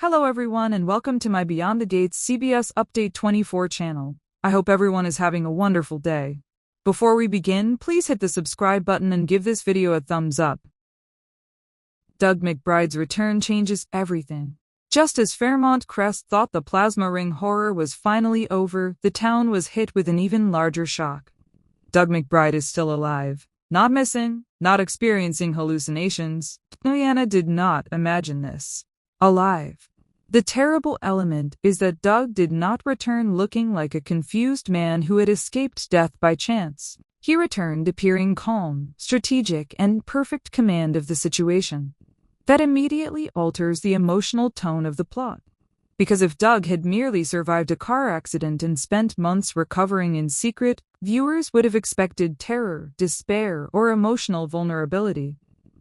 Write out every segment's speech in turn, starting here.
Hello everyone and welcome to my Beyond the Gates CBS Update 24 channel. I hope everyone is having a wonderful day. Before we begin, please hit the subscribe button and give this video a thumbs up. Doug McBride's return changes everything. Just as Fairmont Crest thought the plasma ring horror was finally over, the town was hit with an even larger shock. Doug McBride is still alive. Not missing, not experiencing hallucinations. Diana did not imagine this. Alive. The terrible element is that Doug did not return looking like a confused man who had escaped death by chance. He returned appearing calm, strategic, and in perfect command of the situation. That immediately alters the emotional tone of the plot. Because if Doug had merely survived a car accident and spent months recovering in secret, viewers would have expected terror, despair, or emotional vulnerability.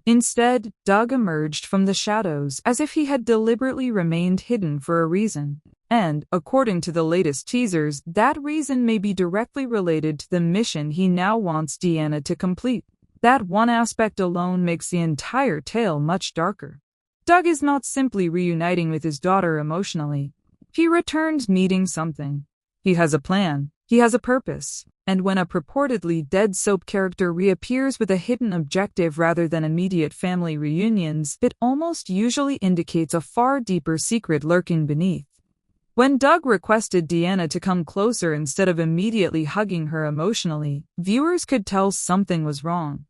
Instead, Doug emerged from the shadows as if he had deliberately remained hidden for a reason. And, according to the latest teasers, that reason may be directly related to the mission he now wants Deanna to complete. That one aspect alone makes the entire tale much darker. Doug is not simply reuniting with his daughter emotionally. He returned needing something. He has a plan. He has a purpose. And when a purportedly dead soap character reappears with a hidden objective rather than immediate family reunions, it almost usually indicates a far deeper secret lurking beneath. When Doug requested Deanna to come closer instead of immediately hugging her emotionally, viewers could tell something was wrong.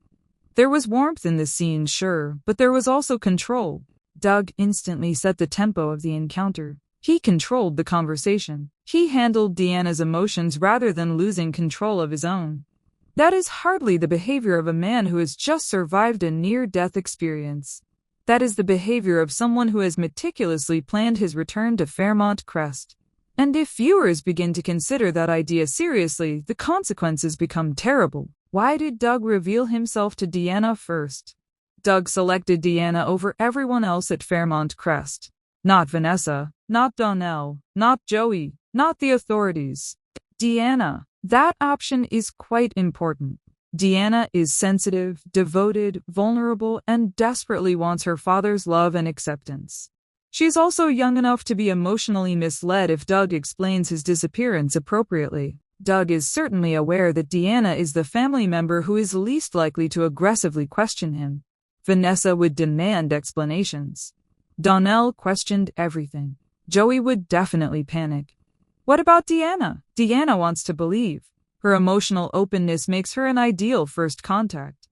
There was warmth in the scene, sure, but there was also control. Doug instantly set the tempo of the encounter. He controlled the conversation. He handled Deanna's emotions rather than losing control of his own. That is hardly the behavior of a man who has just survived a near-death experience. That is the behavior of someone who has meticulously planned his return to Fairmont Crest. And if viewers begin to consider that idea seriously, the consequences become terrible. Why did Doug reveal himself to Deanna first? Doug selected Deanna over everyone else at Fairmont Crest. Not Vanessa, not Donnell, not Joey, not the authorities. Deanna. That option is quite important. Deanna is sensitive, devoted, vulnerable, and desperately wants her father's love and acceptance. She's also young enough to be emotionally misled if Doug explains his disappearance appropriately. Doug is certainly aware that Deanna is the family member who is least likely to aggressively question him. Vanessa would demand explanations. Donnell questioned everything. Joey would definitely panic. What about Deanna? Deanna wants to believe. Her emotional openness makes her an ideal first contact.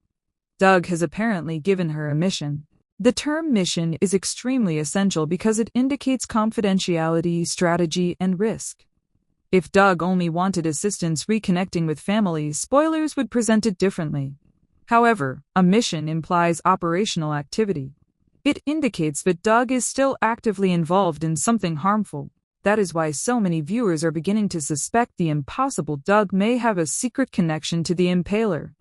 Doug has apparently given her a mission. The term mission is extremely essential because it indicates confidentiality, strategy, and risk. If Doug only wanted assistance reconnecting with family, spoilers would present it differently. However, a mission implies operational activity. It indicates that Doug is still actively involved in something harmful. That is why so many viewers are beginning to suspect the impossible Doug may have a secret connection to the Impaler.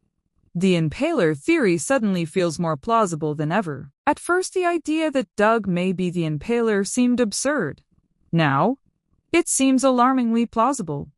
The Impaler theory suddenly feels more plausible than ever. At first, the idea that Doug may be the Impaler seemed absurd. Now, it seems alarmingly plausible.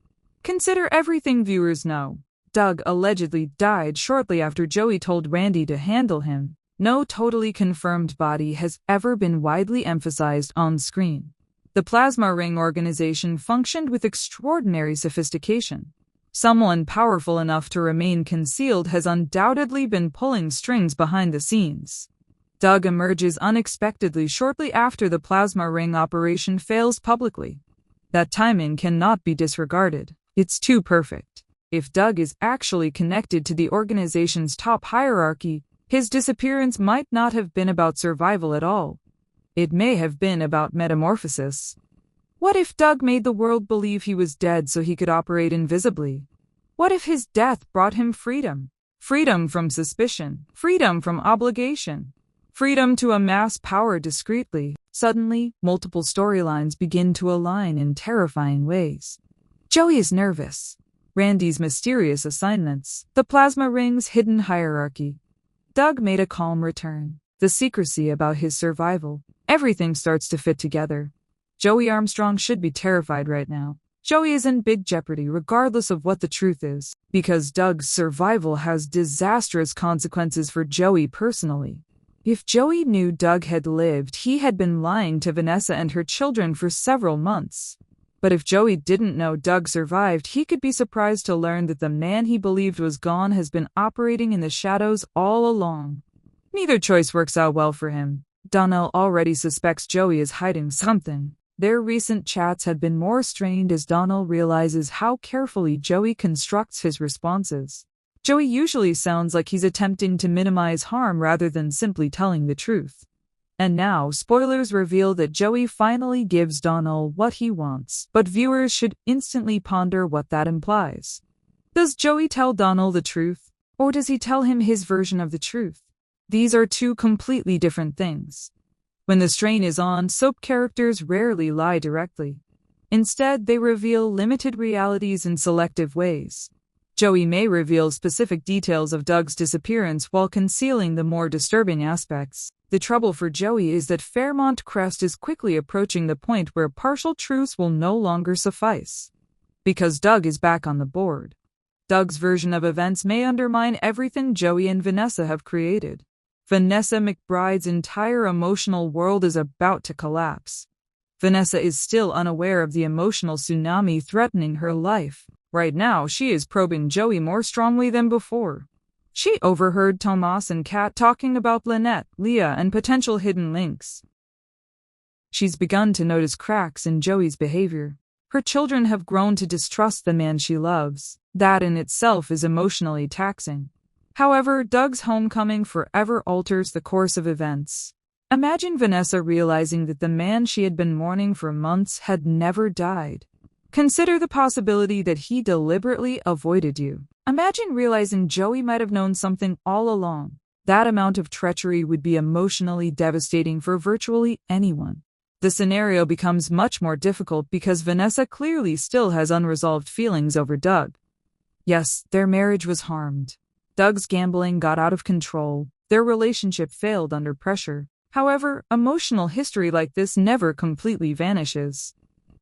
Consider everything viewers know. Doug allegedly died shortly after Joey told Randy to handle him. No totally confirmed body has ever been widely emphasized on screen. The Plasma Ring organization functioned with extraordinary sophistication. Someone powerful enough to remain concealed has undoubtedly been pulling strings behind the scenes. Doug emerges unexpectedly shortly after the Plasma Ring operation fails publicly. That timing cannot be disregarded. It's too perfect. If Doug is actually connected to the organization's top hierarchy, his disappearance might not have been about survival at all. It may have been about metamorphosis. What if Doug made the world believe he was dead so he could operate invisibly? What if his death brought him freedom? Freedom from suspicion, freedom from obligation, freedom to amass power discreetly. Suddenly, multiple storylines begin to align in terrifying ways. Joey is nervous. Randy's mysterious assignments, the Plasma Ring's hidden hierarchy. Doug made a calm return. The secrecy about his survival. Everything starts to fit together. Joey Armstrong should be terrified right now. Joey is in big jeopardy regardless of what the truth is, because Doug's survival has disastrous consequences for Joey personally. If Joey knew Doug had lived, he had been lying to Vanessa and her children for several months. But if Joey didn't know Doug survived, he could be surprised to learn that the man he believed was gone has been operating in the shadows all along. Neither choice works out well for him. Donnell already suspects Joey is hiding something. Their recent chats had been more strained as Donnell realizes how carefully Joey constructs his responses. Joey usually sounds like he's attempting to minimize harm rather than simply telling the truth. And now, spoilers reveal that Joey finally gives Donnell what he wants, but viewers should instantly ponder what that implies. Does Joey tell Donnell the truth, or does he tell him his version of the truth? These are two completely different things. When the strain is on, soap characters rarely lie directly. Instead, they reveal limited realities in selective ways. Joey may reveal specific details of Doug's disappearance while concealing the more disturbing aspects. The trouble for Joey is that Fairmont Crest is quickly approaching the point where partial truths will no longer suffice. Because Doug is back on the board. Doug's version of events may undermine everything Joey and Vanessa have created. Vanessa McBride's entire emotional world is about to collapse. Vanessa is still unaware of the emotional tsunami threatening her life. Right now, she is probing Joey more strongly than before. She overheard Tomas and Kat talking about Lynette, Leah, and potential hidden links. She's begun to notice cracks in Joey's behavior. Her children have grown to distrust the man she loves. That in itself is emotionally taxing. However, Doug's homecoming forever alters the course of events. Imagine Vanessa realizing that the man she had been mourning for months had never died. Consider the possibility that he deliberately avoided you. Imagine realizing Joey might have known something all along. That amount of treachery would be emotionally devastating for virtually anyone. The scenario becomes much more difficult because Vanessa clearly still has unresolved feelings over Doug. Yes, their marriage was harmed. Doug's gambling got out of control. Their relationship failed under pressure. However, emotional history like this never completely vanishes.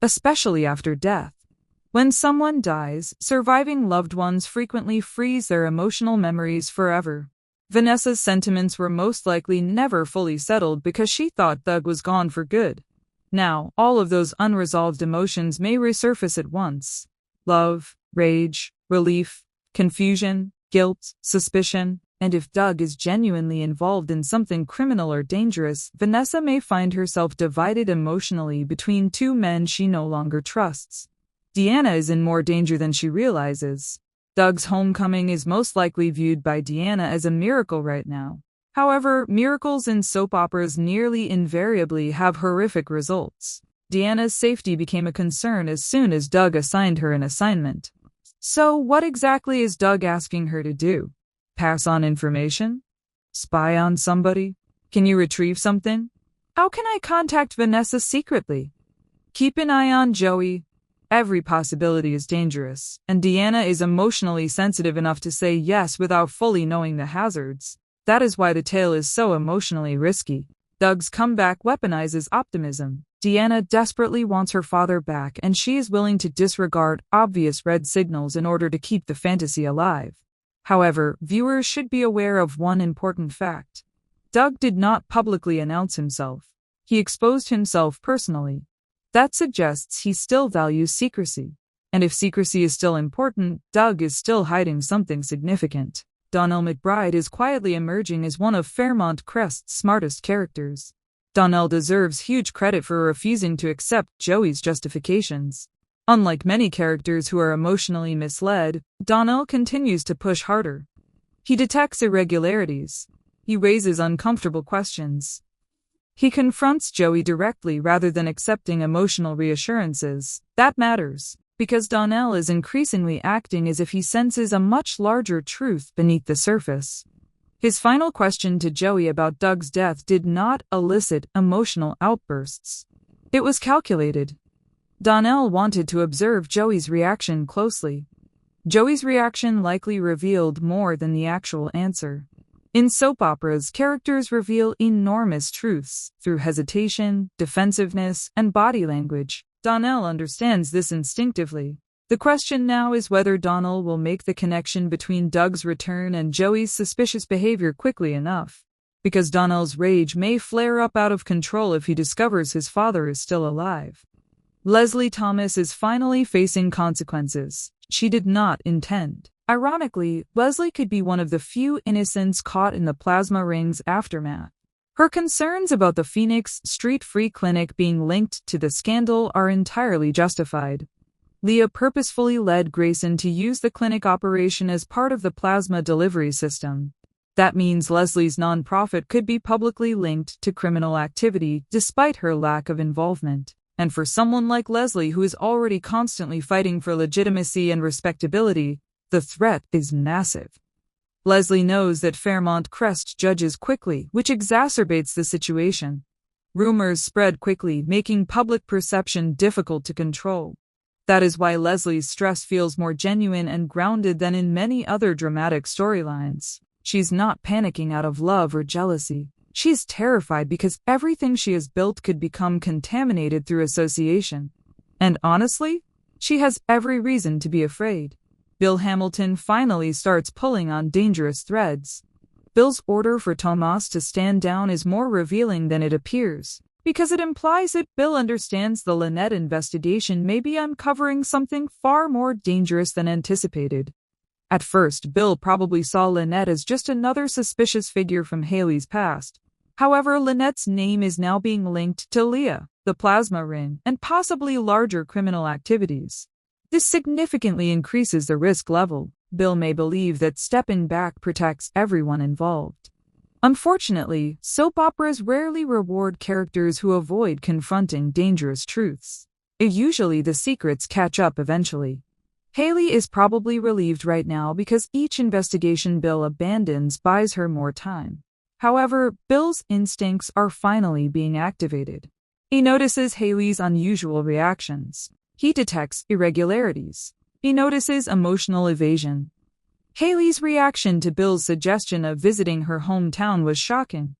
Especially after death. When someone dies, surviving loved ones frequently freeze their emotional memories forever. Vanessa's sentiments were most likely never fully settled because she thought Doug was gone for good. Now, all of those unresolved emotions may resurface at once. Love, rage, relief, confusion, guilt, suspicion, and if Doug is genuinely involved in something criminal or dangerous, Vanessa may find herself divided emotionally between two men she no longer trusts. Deanna is in more danger than she realizes. Doug's homecoming is most likely viewed by Deanna as a miracle right now. However, miracles in soap operas nearly invariably have horrific results. Deanna's safety became a concern as soon as Doug assigned her an assignment. So what exactly is Doug asking her to do? Pass on information? Spy on somebody? Can you retrieve something? How can I contact Vanessa secretly? Keep an eye on Joey. Every possibility is dangerous, and Deanna is emotionally sensitive enough to say yes without fully knowing the hazards. That is why the tale is so emotionally risky. Doug's comeback weaponizes optimism. Deanna desperately wants her father back, and she is willing to disregard obvious red signals in order to keep the fantasy alive. However, viewers should be aware of one important fact. Doug did not publicly announce himself. He exposed himself personally. That suggests he still values secrecy. And if secrecy is still important, Doug is still hiding something significant. Donnell McBride is quietly emerging as one of Fairmont Crest's smartest characters. Donnell deserves huge credit for refusing to accept Joey's justifications. Unlike many characters who are emotionally misled, Donnell continues to push harder. He detects irregularities. He raises uncomfortable questions. He confronts Joey directly rather than accepting emotional reassurances. That matters, because Donnell is increasingly acting as if he senses a much larger truth beneath the surface. His final question to Joey about Doug's death did not elicit emotional outbursts. It was calculated. Donnell wanted to observe Joey's reaction closely. Joey's reaction likely revealed more than the actual answer. In soap operas, characters reveal enormous truths through hesitation, defensiveness, and body language. Donnell understands this instinctively. The question now is whether Donnell will make the connection between Doug's return and Joey's suspicious behavior quickly enough. because Donnell's rage may flare up out of control if he discovers his father is still alive. Leslie Thomas is finally facing consequences she did not intend. Ironically, Leslie could be one of the few innocents caught in the plasma ring's aftermath. Her concerns about the Phoenix Street Free Clinic being linked to the scandal are entirely justified. Leah purposefully led Grayson to use the clinic operation as part of the plasma delivery system. That means Leslie's nonprofit could be publicly linked to criminal activity despite her lack of involvement. And for someone like Leslie, who is already constantly fighting for legitimacy and respectability, the threat is massive. Leslie knows that Fairmont Crest judges quickly, which exacerbates the situation. Rumors spread quickly, making public perception difficult to control. That is why Leslie's stress feels more genuine and grounded than in many other dramatic storylines. She's not panicking out of love or jealousy. She's terrified because everything she has built could become contaminated through association. And honestly, she has every reason to be afraid. Bill Hamilton finally starts pulling on dangerous threads. Bill's order for Tomas to stand down is more revealing than it appears, because it implies that Bill understands the Lynette investigation may be uncovering something far more dangerous than anticipated. At first, Bill probably saw Lynette as just another suspicious figure from Haley's past. However, Lynette's name is now being linked to Leah, the plasma ring, and possibly larger criminal activities. This significantly increases the risk level. Bill may believe that stepping back protects everyone involved. Unfortunately, soap operas rarely reward characters who avoid confronting dangerous truths. Usually the secrets catch up eventually. Haley is probably relieved right now because each investigation Bill abandons buys her more time. However, Bill's instincts are finally being activated. He notices Haley's unusual reactions. He detects irregularities. He notices emotional evasion. Haley's reaction to Bill's suggestion of visiting her hometown was shocking.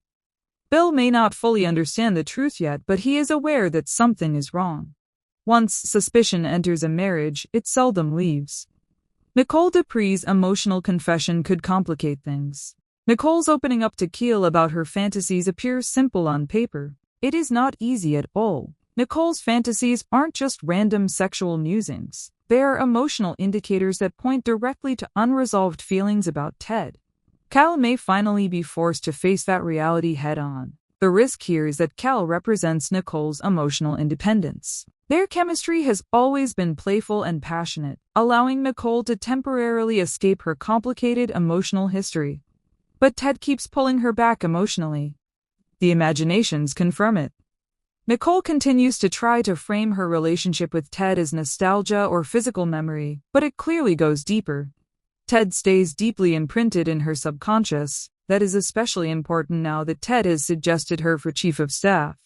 Bill may not fully understand the truth yet, but he is aware that something is wrong. Once suspicion enters a marriage, it seldom leaves. Nicole Dupree's emotional confession could complicate things. Nicole's opening up to Keel about her fantasies appears simple on paper. It is not easy at all. Nicole's fantasies aren't just random sexual musings. They are emotional indicators that point directly to unresolved feelings about Ted. Cal may finally be forced to face that reality head-on. The risk here is that Cal represents Nicole's emotional independence. Their chemistry has always been playful and passionate, allowing Nicole to temporarily escape her complicated emotional history. But Ted keeps pulling her back emotionally. The imaginations confirm it. Nicole continues to try to frame her relationship with Ted as nostalgia or physical memory, but it clearly goes deeper. Ted stays deeply imprinted in her subconscious. That is especially important now that Ted has suggested her for chief of staff.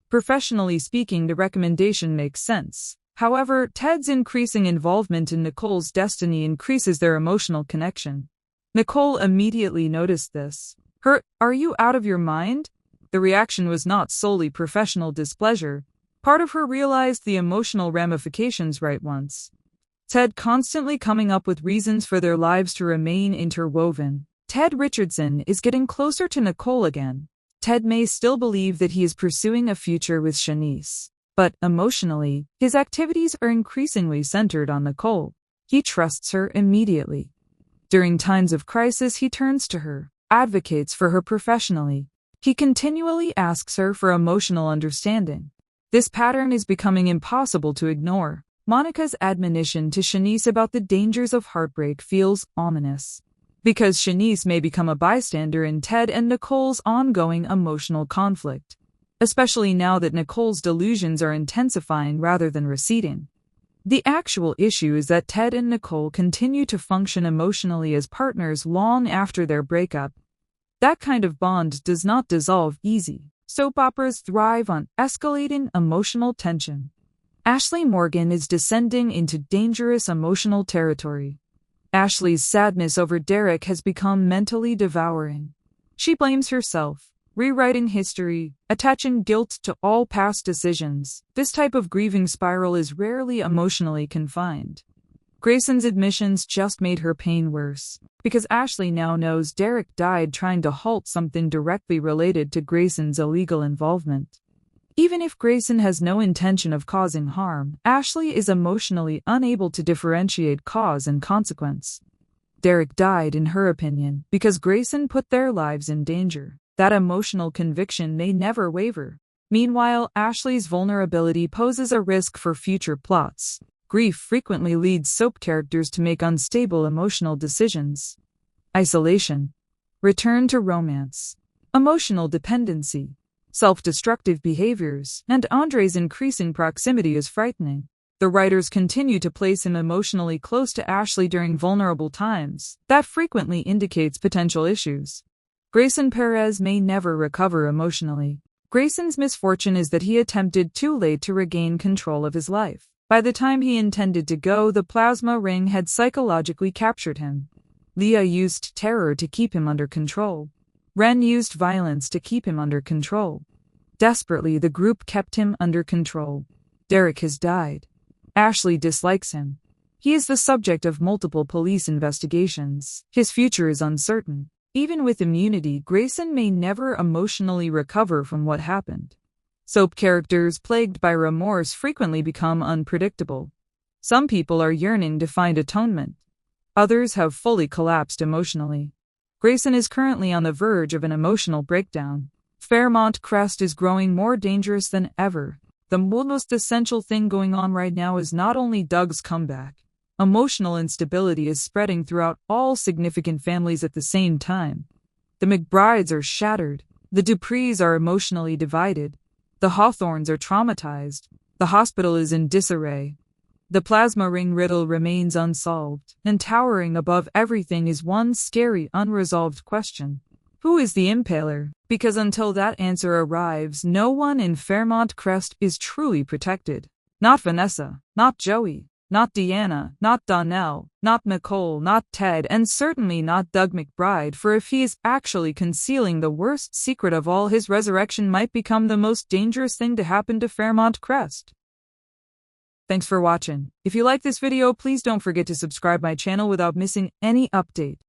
Professionally speaking, the recommendation makes sense. However, Ted's increasing involvement in Nicole's destiny increases their emotional connection. Nicole immediately noticed this. "Are you out of your mind?" The reaction was not solely professional displeasure. Part of her realized the emotional ramifications right once. Ted constantly coming up with reasons for their lives to remain interwoven. Ted Richardson is getting closer to Nicole again. Ted may still believe that he is pursuing a future with Shanice, but emotionally, his activities are increasingly centered on Nicole. He trusts her immediately. During times of crisis, he turns to her, advocates for her professionally. He continually asks her for emotional understanding. This pattern is becoming impossible to ignore. Monica's admonition to Shanice about the dangers of heartbreak feels ominous, because Shanice may become a bystander in Ted and Nicole's ongoing emotional conflict, especially now that Nicole's delusions are intensifying rather than receding. The actual issue is that Ted and Nicole continue to function emotionally as partners long after their breakup. That kind of bond does not dissolve easy. Soap operas thrive on escalating emotional tension. Ashley Morgan is descending into dangerous emotional territory. Ashley's sadness over Derek has become mentally devouring. She blames herself, rewriting history, attaching guilt to all past decisions. This type of grieving spiral is rarely emotionally confined. Grayson's admissions just made her pain worse, because Ashley now knows Derek died trying to halt something directly related to Grayson's illegal involvement. Even if Grayson has no intention of causing harm, Ashley is emotionally unable to differentiate cause and consequence. Derek died, in her opinion, because Grayson put their lives in danger. That emotional conviction may never waver. Meanwhile, Ashley's vulnerability poses a risk for future plots. Grief frequently leads soap characters to make unstable emotional decisions. Isolation, return to romance, emotional dependency, self-destructive behaviors, and Andre's increasing proximity is frightening. The writers continue to place him emotionally close to Ashley during vulnerable times. That frequently indicates potential issues. Grayson Perez may never recover emotionally. Grayson's misfortune is that he attempted too late to regain control of his life. By the time he intended to go, the plasma ring had psychologically captured him. Leah used terror to keep him under control. Ren used violence to keep him under control. Desperately, the group kept him under control. Derek has died. Ashley dislikes him. He is the subject of multiple police investigations. His future is uncertain. Even with immunity, Grayson may never emotionally recover from what happened. Soap characters plagued by remorse frequently become unpredictable. Some people are yearning to find atonement. Others have fully collapsed emotionally. Grayson is currently on the verge of an emotional breakdown. Fairmont Crest is growing more dangerous than ever. The most essential thing going on right now is not only Doug's comeback. Emotional instability is spreading throughout all significant families at the same time. The McBrides are shattered. The Duprees are emotionally divided. The Hawthorns are traumatized. The hospital is in disarray. The plasma ring riddle remains unsolved, and towering above everything is one scary unresolved question. Who is the impaler? Because until that answer arrives, no one in Fairmont Crest is truly protected. Not Vanessa, not Joey, not Deanna, not Donnell, not Nicole, not Ted, and certainly not Doug McBride, for if he is actually concealing the worst secret of all, his resurrection might become the most dangerous thing to happen to Fairmont Crest. Thanks for watching. If you like this video, please don't forget to subscribe my channel without missing any update.